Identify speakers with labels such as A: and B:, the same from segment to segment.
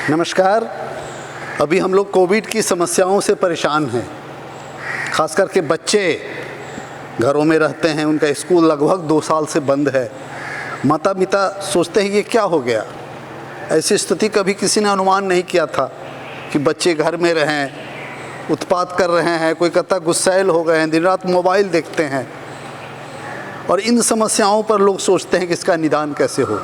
A: नमस्कार। अभी हम लोग कोविड की समस्याओं से परेशान हैं। खास करके बच्चे घरों में रहते हैं, उनका स्कूल लगभग 2 साल से बंद है। माता पिता सोचते हैं कि क्या हो गया। ऐसी स्थिति कभी किसी ने अनुमान नहीं किया था कि बच्चे घर में रहें, उत्पात कर रहे हैं, कोई कहता गुस्सैल हो गए हैं, दिन रात मोबाइल देखते हैं। और इन समस्याओं पर लोग सोचते हैं कि इसका निदान कैसे हो।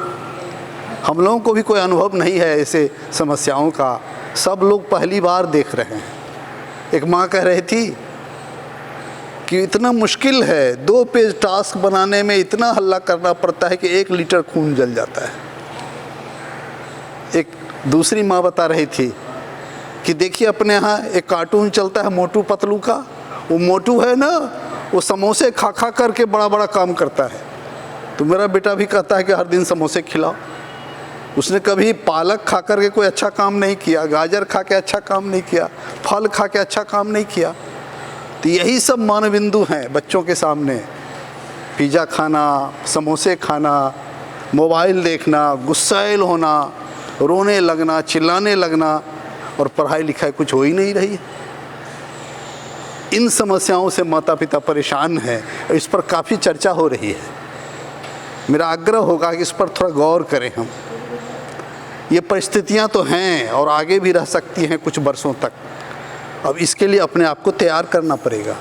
A: हम लोगों को भी कोई अनुभव नहीं है ऐसे समस्याओं का, सब लोग पहली बार देख रहे हैं। एक माँ कह रही थी कि इतना मुश्किल है, 2 पेज टास्क बनाने में इतना हल्ला करना पड़ता है कि 1 लीटर खून जल जाता है। एक दूसरी माँ बता रही थी कि देखिए अपने यहाँ एक कार्टून चलता है मोटू पतलू का, वो मोटू है ना, वो समोसे खा खा करके बड़ा बड़ा काम करता है। तो मेरा बेटा भी कहता है कि हर दिन समोसे खिलाओ। उसने कभी पालक खा कर के कोई अच्छा काम नहीं किया, गाजर खा के अच्छा काम नहीं किया, फल खा के अच्छा काम नहीं किया। तो यही सब मानबिंदु हैं बच्चों के सामने। पिज़्ज़ा खाना, समोसे खाना, मोबाइल देखना, गुस्सैल होना, रोने लगना, चिल्लाने लगना, और पढ़ाई लिखाई कुछ हो ही नहीं रही है। इन समस्याओं से माता पिता परेशान हैं और इस पर काफ़ी चर्चा हो रही है। मेरा आग्रह होगा कि इस पर थोड़ा गौर करें हम। ये परिस्थितियां तो हैं और आगे भी रह सकती हैं कुछ वर्षों तक। अब इसके लिए अपने आप को तैयार करना पड़ेगा।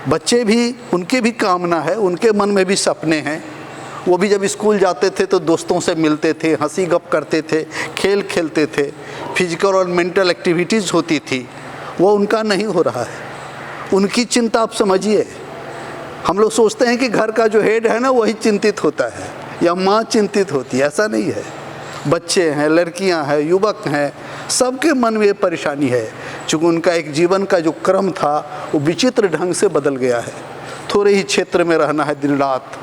A: बच्चे भी, उनके भी कामना है, उनके मन में भी सपने हैं। वो भी जब स्कूल जाते थे तो दोस्तों से मिलते थे, हंसी गप करते थे, खेल खेलते थे, फिजिकल और मेंटल एक्टिविटीज़ होती थी। वो उनका नहीं हो रहा है। उनकी चिंता आप समझिए। हम लोग सोचते हैं कि घर का जो हेड है ना वही चिंतित होता है या माँ चिंतित होती है। ऐसा नहीं है। बच्चे हैं, लड़कियां हैं, युवक हैं, सबके मन में ये परेशानी है। चूँकि उनका एक जीवन का जो क्रम था वो विचित्र ढंग से बदल गया है। थोड़े ही क्षेत्र में रहना है दिन रात,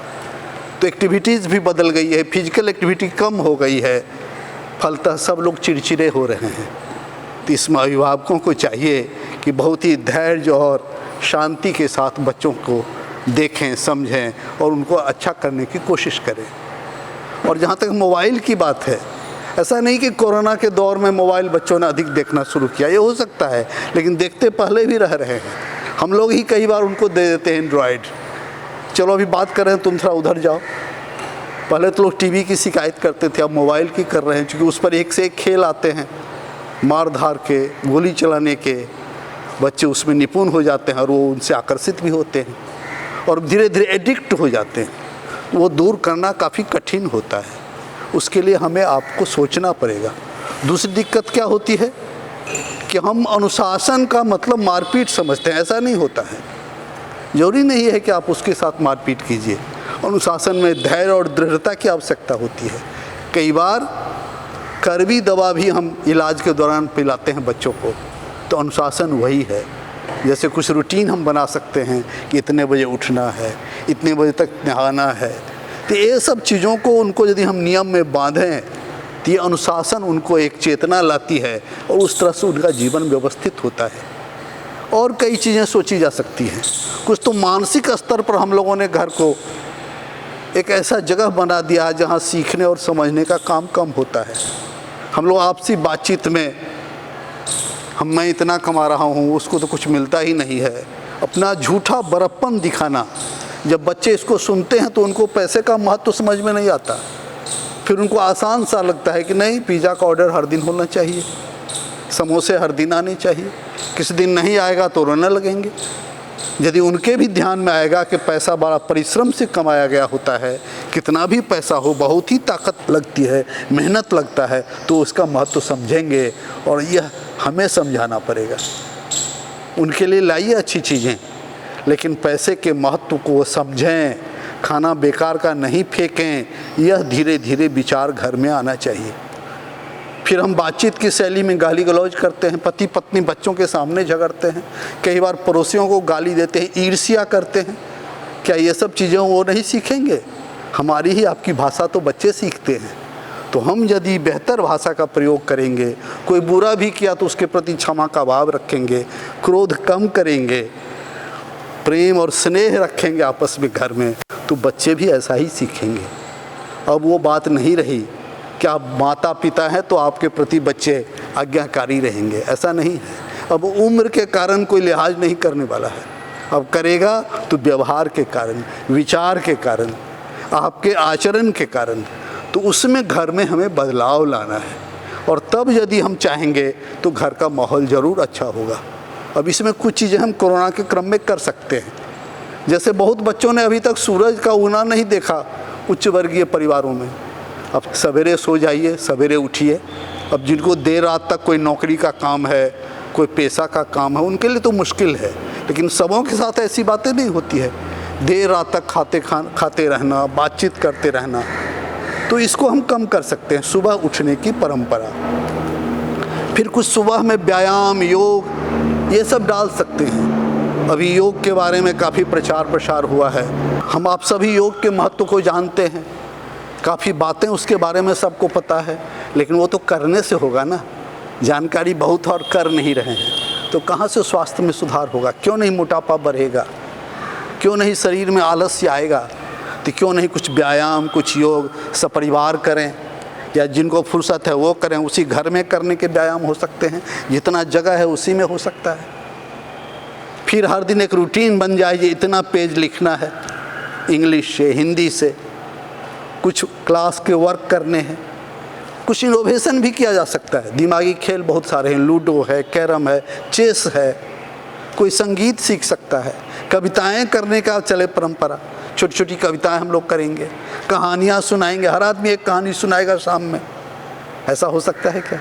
A: तो एक्टिविटीज़ भी बदल गई है, फिजिकल एक्टिविटी कम हो गई है। फलतः सब लोग चिड़चिड़े हो रहे हैं। तो इसमें अभिभावकों को चाहिए कि बहुत ही धैर्य और शांति के साथ बच्चों को देखें, समझें और उनको अच्छा करने की कोशिश करें। और जहाँ तक मोबाइल की बात है, ऐसा नहीं कि कोरोना के दौर में मोबाइल बच्चों ने अधिक देखना शुरू किया, ये हो सकता है, लेकिन देखते पहले भी रह रहे हैं। हम लोग ही कई बार उनको दे देते हैं एंड्रॉयड। चलो अभी बात कर रहे हैं, तुम थोड़ा उधर जाओ। पहले तो लोग टीवी की शिकायत करते थे, अब मोबाइल की कर रहे हैं, क्योंकि उस पर एक से एक खेल आते हैं, मार धार के, गोली चलाने के। बच्चे उसमें निपुण हो जाते हैं और वो उनसे आकर्षित भी होते हैं और धीरे धीरे एडिक्ट हो जाते हैं। वो दूर करना काफ़ी कठिन होता है। उसके लिए हमें आपको सोचना पड़ेगा। दूसरी दिक्कत क्या होती है कि हम अनुशासन का मतलब मारपीट समझते हैं। ऐसा नहीं होता है। ज़रूरी नहीं है कि आप उसके साथ मारपीट कीजिए। अनुशासन में धैर्य और दृढ़ता की आवश्यकता होती है। कई बार कड़वी दवा भी हम इलाज के दौरान पिलाते हैं बच्चों को, तो अनुशासन वही है। जैसे कुछ रूटीन हम बना सकते हैं कि इतने बजे उठना है, इतने बजे तक नहाना है। तो ये सब चीज़ों को उनको यदि हम नियम में बांधें तो ये अनुशासन उनको एक चेतना लाती है और उस तरह से उनका जीवन व्यवस्थित होता है। और कई चीज़ें सोची जा सकती हैं। कुछ तो मानसिक स्तर पर हम लोगों ने घर को एक ऐसा जगह बना दिया है जहाँ सीखने और समझने का काम कम होता है। हम लोग आपसी बातचीत में मैं इतना कमा रहा हूँ, उसको तो कुछ मिलता ही नहीं है, अपना झूठा बड़प्पन दिखाना। जब बच्चे इसको सुनते हैं तो उनको पैसे का महत्व तो समझ में नहीं आता। फिर उनको आसान सा लगता है कि नहीं, पिज़्ज़ा का ऑर्डर हर दिन होना चाहिए, समोसे हर दिन आने चाहिए, किसी दिन नहीं आएगा तो रोने लगेंगे। यदि उनके भी ध्यान में आएगा कि पैसा बड़ा परिश्रम से कमाया गया होता है, कितना भी पैसा हो बहुत ही ताकत लगती है, मेहनत लगता है, तो उसका महत्व समझेंगे। और यह हमें समझाना पड़ेगा। उनके लिए लाइए अच्छी चीज़ें, लेकिन पैसे के महत्व को वो समझें। खाना बेकार का नहीं फेंकें। यह धीरे धीरे विचार घर में आना चाहिए। फिर हम बातचीत की शैली में गाली गलौज करते हैं, पति पत्नी बच्चों के सामने झगड़ते हैं, कई बार पड़ोसियों को गाली देते हैं, ईर्ष्या करते हैं। क्या ये सब चीज़ें वो नहीं सीखेंगे? हमारी ही आपकी भाषा तो बच्चे सीखते हैं। तो हम यदि बेहतर भाषा का प्रयोग करेंगे, कोई बुरा भी किया तो उसके प्रति क्षमा का भाव रखेंगे, क्रोध कम करेंगे, प्रेम और स्नेह रखेंगे आपस में घर में, तो बच्चे भी ऐसा ही सीखेंगे। अब वो बात नहीं रही कि आप माता पिता हैं तो आपके प्रति बच्चे आज्ञाकारी रहेंगे, ऐसा नहीं है। अब उम्र के कारण कोई लिहाज नहीं करने वाला है, अब करेगा तो व्यवहार के कारण, विचार के कारण, आपके आचरण के कारण। तो उसमें घर में हमें बदलाव लाना है, और तब यदि हम चाहेंगे तो घर का माहौल ज़रूर अच्छा होगा। अब इसमें कुछ चीज़ें हम कोरोना के क्रम में कर सकते हैं। जैसे बहुत बच्चों ने अभी तक सूरज का उगना नहीं देखा उच्च वर्गीय परिवारों में। अब सवेरे सो जाइए, सवेरे उठिए। अब जिनको देर रात तक कोई नौकरी का काम है, कोई पैसा का काम है, उनके लिए तो मुश्किल है, लेकिन सबों के साथ ऐसी बातें नहीं होती है। देर रात तक खाते रहना, बातचीत करते रहना, तो इसको हम कम कर सकते हैं। सुबह उठने की परंपरा, फिर कुछ सुबह में व्यायाम, योग, ये सब डाल सकते हैं। अभी योग के बारे में काफ़ी प्रचार प्रसार हुआ है। हम आप सभी योग के महत्व को जानते हैं, काफ़ी बातें उसके बारे में सबको पता है, लेकिन वो तो करने से होगा ना। जानकारी बहुत और कर नहीं रहे हैं, तो कहाँ से स्वास्थ्य में सुधार होगा? क्यों नहीं मोटापा बढ़ेगा? क्यों नहीं शरीर में आलस्य आएगा? तो क्यों नहीं कुछ व्यायाम, कुछ योग सपरिवार करें, या जिनको फुर्सत है वो करें। उसी घर में करने के व्यायाम हो सकते हैं, जितना जगह है उसी में हो सकता है। फिर हर दिन एक रूटीन बन जाए, ये इतना पेज लिखना है, इंग्लिश से, हिंदी से, कुछ क्लास के वर्क करने हैं। कुछ इनोवेशन भी किया जा सकता है। दिमागी खेल बहुत सारे हैं, लूडो है, कैरम है, चेस है, कोई संगीत सीख सकता है। कविताएं करने का चले परंपरा, छोटी छोटी कविताएं हम लोग करेंगे, कहानियां सुनाएंगे, हर आदमी एक कहानी सुनाएगा शाम में। ऐसा हो सकता है क्या?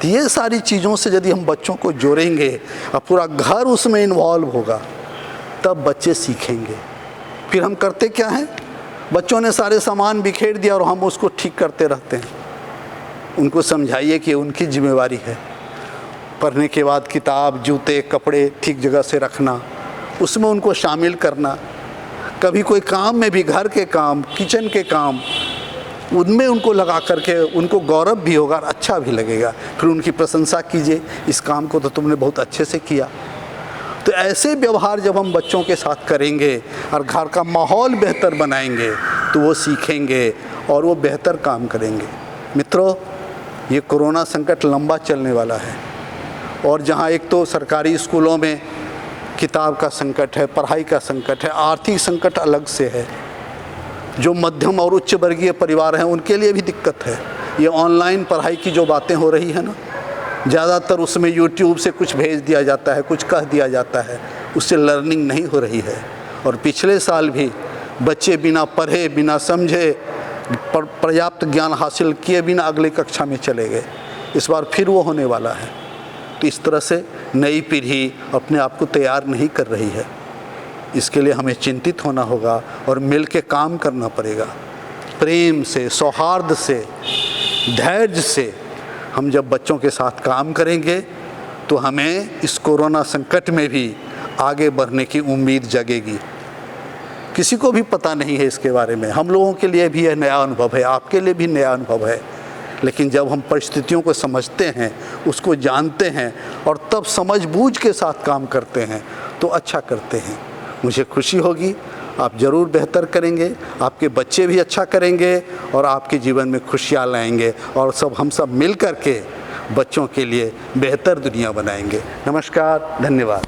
A: तो ये सारी चीज़ों से यदि हम बच्चों को जोड़ेंगे और पूरा घर उसमें इन्वॉल्व होगा, तब बच्चे सीखेंगे। फिर हम करते क्या हैं, बच्चों ने सारे सामान बिखेर दिया और हम उसको ठीक करते रहते हैं। उनको समझाइए कि उनकी जिम्मेवारी है। पढ़ने के बाद किताब, जूते, कपड़े ठीक जगह से रखना, उसमें उनको शामिल करना। कभी कोई काम में भी, घर के काम, किचन के काम, उनमें उनको लगा करके उनको गौरव भी होगा और अच्छा भी लगेगा। फिर उनकी प्रशंसा कीजिए, इस काम को तो तुमने बहुत अच्छे से किया। तो ऐसे व्यवहार जब हम बच्चों के साथ करेंगे और घर का माहौल बेहतर बनाएंगे, तो वो सीखेंगे और वो बेहतर काम करेंगे। मित्रों, ये कोरोना संकट लंबा चलने वाला है, और जहाँ एक तो सरकारी स्कूलों में किताब का संकट है, पढ़ाई का संकट है, आर्थिक संकट अलग से है। जो मध्यम और उच्च वर्गीय परिवार हैं उनके लिए भी दिक्कत है। ये ऑनलाइन पढ़ाई की जो बातें हो रही है ना, ज़्यादातर उसमें यूट्यूब से कुछ भेज दिया जाता है, कुछ कह दिया जाता है, उससे लर्निंग नहीं हो रही है। और पिछले साल भी बच्चे बिना पढ़े, बिना समझे, पर्याप्त ज्ञान हासिल किए बिना अगली कक्षा में चले गए। इस बार फिर वो होने वाला है। तो इस तरह से नई पीढ़ी अपने आप को तैयार नहीं कर रही है। इसके लिए हमें चिंतित होना होगा और मिल के काम करना पड़ेगा। प्रेम से, सौहार्द से, धैर्य से हम जब बच्चों के साथ काम करेंगे, तो हमें इस कोरोना संकट में भी आगे बढ़ने की उम्मीद जगेगी। किसी को भी पता नहीं है इसके बारे में। हम लोगों के लिए भी यह नया अनुभव है, आपके लिए भी नया अनुभव है। लेकिन जब हम परिस्थितियों को समझते हैं, उसको जानते हैं और तब समझबूझ के साथ काम करते हैं, तो अच्छा करते हैं। मुझे खुशी होगी, आप ज़रूर बेहतर करेंगे, आपके बच्चे भी अच्छा करेंगे और आपके जीवन में खुशियाँ लाएंगे, और हम सब मिल कर के बच्चों के लिए बेहतर दुनिया बनाएंगे। नमस्कार, धन्यवाद।